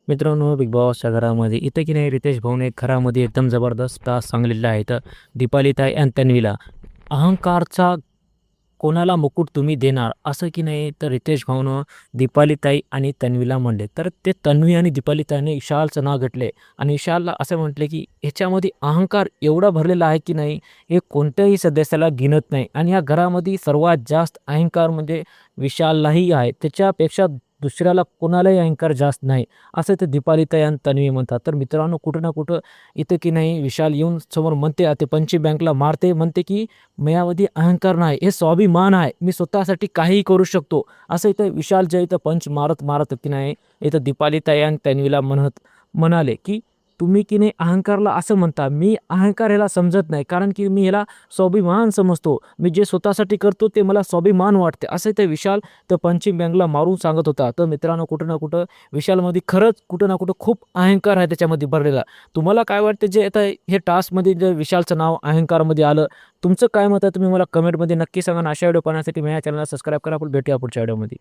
मित्रांनो, बिग बॉसच्या घरामध्ये इथं की नाही रितेश भाऊने घरामध्ये एकदम जबरदस्त टास्क सांगलेला आहे. तर दीपालीताई आणि तन्वीला अहंकारचा कोणाला मुकुट तुम्ही देणार? असं की नाही तर रितेश भाऊनं दीपालीताई आणि तन्वीला म्हणले. तर ते तन्वी आणि दीपालीताईने विशालचं नाव घेतले आणि विशालला असं म्हटले, की ह्याच्यामध्ये अहंकार एवढा भरलेला आहे, की नाही हे कोणत्याही सदस्याला गिनत नाही आणि या घरामध्ये सर्वात जास्त अहंकार म्हणजे विशाललाही आहे. त्याच्यापेक्षा दुसऱ्याला कोणालाही अहंकार जास्त नाही. असं ते दीपालीताई आणि तन्वी म्हणतात. तर मित्रांनो, कुठं ना कुठं इथं की नाही विशाल येऊन समोर म्हणते, ते पंचिंग बँकला मारते, म्हणते की "माझ्यामध्ये अहंकार नाही, हे स्वाभिमान आहे. मी स्वतःसाठी काहीही करू शकतो." असं इथं विशाल जे इथं पंच मारत की नाही, इथं दीपालीताई आणि तन्वीला म्हणाले, की "तुम्ही की नाही अहंकारला असं म्हणता. मी अहंकार ह्याला समजत नाही. कारण की मी ह्याला स्वाभिमान समजतो. मी जे स्वतःसाठी करतो ते मला स्वाभिमान वाटते." असं इथं विशाल त्या पंचिंग बॅगला मारून सांगत होता. तर मित्रांनो, कुठं ना कुठं विशालमध्ये खरंच कुठं ना कुठं खूप अहंकार आहे त्याच्यामध्ये भरलेला. तुम्हाला काय वाटतं जे आता हे टास्कमध्ये जे विशालचं नाव अहंकारमध्ये आलं, तुमचं काय मत आहे? तुम्ही मला कमेंटमध्ये नक्की सांगा आणि अशा व्हिडिओ पाहण्यासाठी माझ्या चॅनलला सबस्क्राईब करा. आपण भेटूया पुढच्या व्हिडिओमध्ये.